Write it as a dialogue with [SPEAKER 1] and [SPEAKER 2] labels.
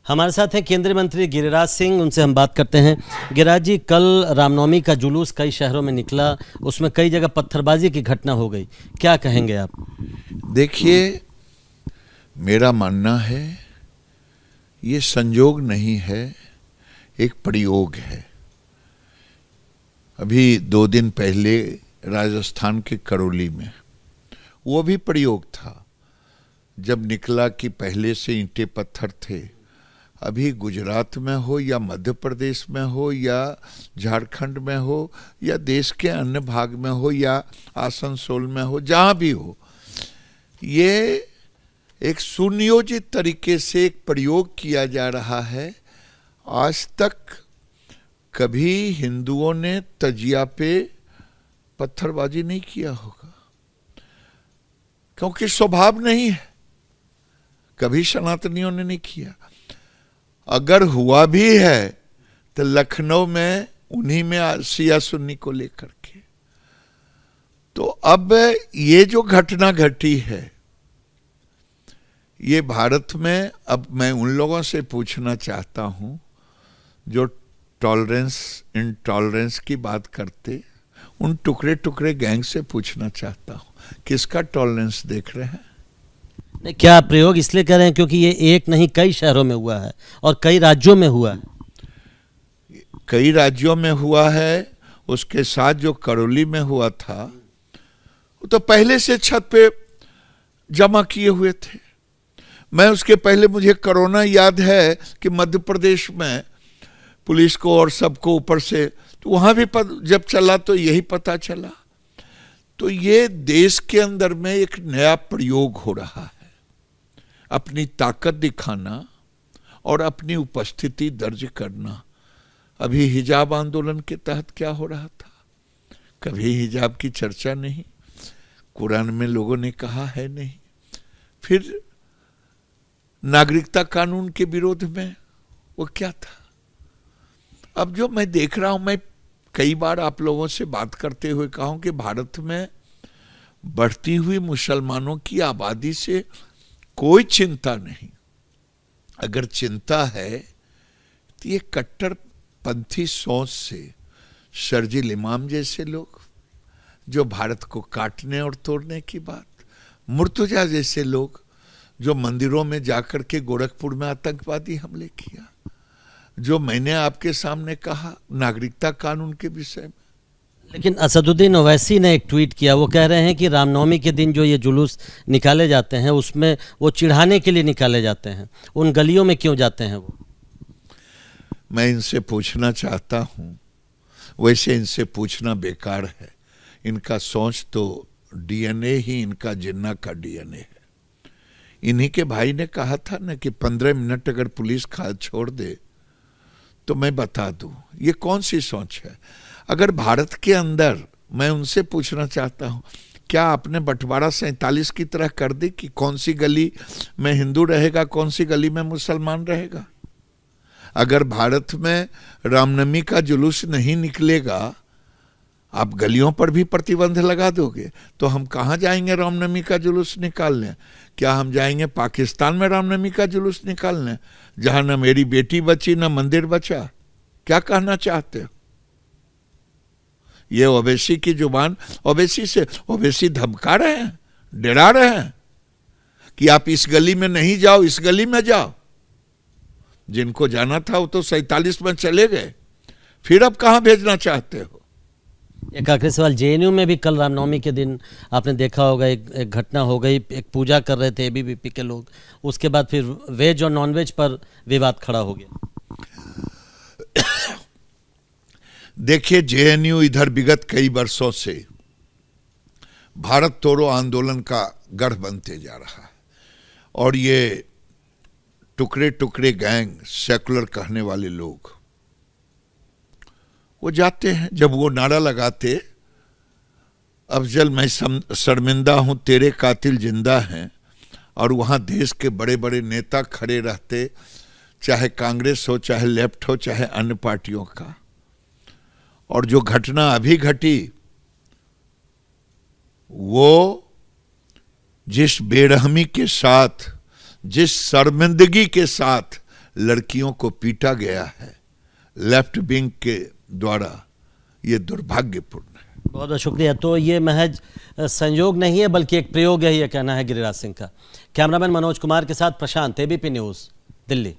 [SPEAKER 1] हमारे साथ हैं केंद्रीय मंत्री गिरिराज सिंह, उनसे हम बात करते हैं। गिरिराज जी, कल रामनवमी का जुलूस कई शहरों में निकला, उसमें कई जगह पत्थरबाजी की घटना हो गई, क्या कहेंगे आप?
[SPEAKER 2] देखिए, मेरा मानना है ये संयोग नहीं है, एक प्रयोग है। अभी 2 दिन पहले राजस्थान के करौली में वो भी प्रयोग था, जब निकला कि पहले से ईंटें पत्थर थे। अभी गुजरात में हो या मध्य प्रदेश में हो या झारखंड में हो या देश के अन्य भाग में हो या आसनसोल में हो, जहाँ भी हो, ये एक सुनियोजित तरीके से एक प्रयोग किया जा रहा है। आज तक कभी हिंदुओं ने तजिया पे पत्थरबाजी नहीं किया होगा, क्योंकि स्वभाव नहीं है। कभी सनातनियों ने नहीं किया। अगर हुआ भी है तो लखनऊ में उन्हीं में शिया सुन्नी को लेकर के। तो अब ये जो घटना घटी है, ये भारत में, अब मैं उन लोगों से पूछना चाहता हूं जो टॉलरेंस इंटॉलरेंस की बात करते, उन टुकड़े टुकड़े गैंग से पूछना चाहता हूं, किसका टॉलरेंस देख रहे हैं?
[SPEAKER 1] क्या प्रयोग इसलिए कर रहे हैं क्योंकि ये एक नहीं कई शहरों में हुआ है और कई राज्यों में हुआ है।
[SPEAKER 2] कई राज्यों में हुआ है, उसके साथ जो करौली में हुआ था वो तो पहले से छत पे जमा किए हुए थे। मैं उसके पहले, मुझे कोरोना याद है कि मध्य प्रदेश में पुलिस को और सबको ऊपर से, तो वहां भी जब चला तो यही पता चला। तो ये देश के अंदर में एक नया प्रयोग हो रहा है, अपनी ताकत दिखाना और अपनी उपस्थिति दर्ज करना। अभी हिजाब आंदोलन के तहत क्या हो रहा था? कभी हिजाब की चर्चा नहीं, कुरान में लोगों ने कहा है नहीं। फिर नागरिकता कानून के विरोध में वो क्या था? अब जो मैं देख रहा हूं, मैं कई बार आप लोगों से बात करते हुए कहा हूं कि भारत में बढ़ती हुई मुसलमानों की आबादी से कोई चिंता नहीं। अगर चिंता है तो ये कट्टरपंथी सोच से शर्जील इमाम जैसे लोग, जो भारत को काटने और तोड़ने की बात, मुर्तजा जैसे लोग जो मंदिरों में जाकर के गोरखपुर में आतंकवादी हमले किया, जो मैंने आपके सामने कहा नागरिकता कानून के विषय में।
[SPEAKER 1] लेकिन असदुद्दीन ओवैसी ने एक ट्वीट किया, वो कह रहे हैं कि रामनवमी के दिन जो ये जुलूस निकाले जाते हैं उसमें वो चिढ़ाने के लिए निकाले जाते हैं, उन गलियों में क्यों जाते हैं वो?
[SPEAKER 2] मैं इनसे पूछना चाहता हूं, वैसे इनसे पूछना बेकार है। इनका सोच तो डीएनए ही इनका जिन्ना का डीएनए है। इन्हीं के भाई ने कहा था ना कि 15 मिनट अगर पुलिस छोड़ दे तो मैं बता दूं। ये कौन सी सोच है? अगर भारत के अंदर, मैं उनसे पूछना चाहता हूं, क्या आपने बंटवारा 47 की तरह कर दी कि कौन सी गली में हिंदू रहेगा, कौन सी गली में मुसलमान रहेगा? अगर भारत में रामनवमी का जुलूस नहीं निकलेगा, आप गलियों पर भी प्रतिबंध लगा दोगे, तो हम कहां जाएंगे रामनवमी का जुलूस निकालने? क्या हम जाएंगे पाकिस्तान में रामनवमी का जुलूस निकालने, जहां न मेरी बेटी बची न मंदिर बचा? क्या कहना चाहते हो? ये ओवैसी की जुबान, ओवैसी धमका रहे हैं, डरा रहे हैं कि आप इस गली में नहीं जाओ, इस गली में जाओ। जिनको जाना था वो तो 47 में चले गए, फिर अब कहां भेजना चाहते हो?
[SPEAKER 1] एक आखिरी सवाल, जेएनयू में भी कल रामनवमी के दिन आपने देखा होगा एक घटना हो गई, एक पूजा कर रहे थे एबीवीपी के लोग, उसके बाद फिर वेज और नॉनवेज पर विवाद खड़ा हो गया।
[SPEAKER 2] देखिए, जेएनयू इधर विगत कई वर्षों से भारत तोड़ो आंदोलन का गढ़ बनते जा रहा है, और ये टुकड़े टुकड़े गैंग, सेकुलर कहने वाले लोग, वो जाते हैं, जब वो नारा लगाते, अफजल मैं शर्मिंदा हूं तेरे कातिल जिंदा हैं, और वहां देश के बड़े बड़े नेता खड़े रहते, चाहे कांग्रेस हो, चाहे लेफ्ट हो, चाहे अन्य पार्टियों का। और जो घटना अभी घटी, वो जिस बेरहमी के साथ, जिस शर्मिंदगी के साथ लड़कियों को पीटा गया है लेफ्ट विंग के द्वारा, ये दुर्भाग्यपूर्ण है।
[SPEAKER 1] बहुत बहुत शुक्रिया। तो ये महज संयोग नहीं है बल्कि एक प्रयोग है, ये कहना है गिरिराज सिंह का। कैमरामैन मनोज कुमार के साथ प्रशांत, एबीपी न्यूज़, दिल्ली।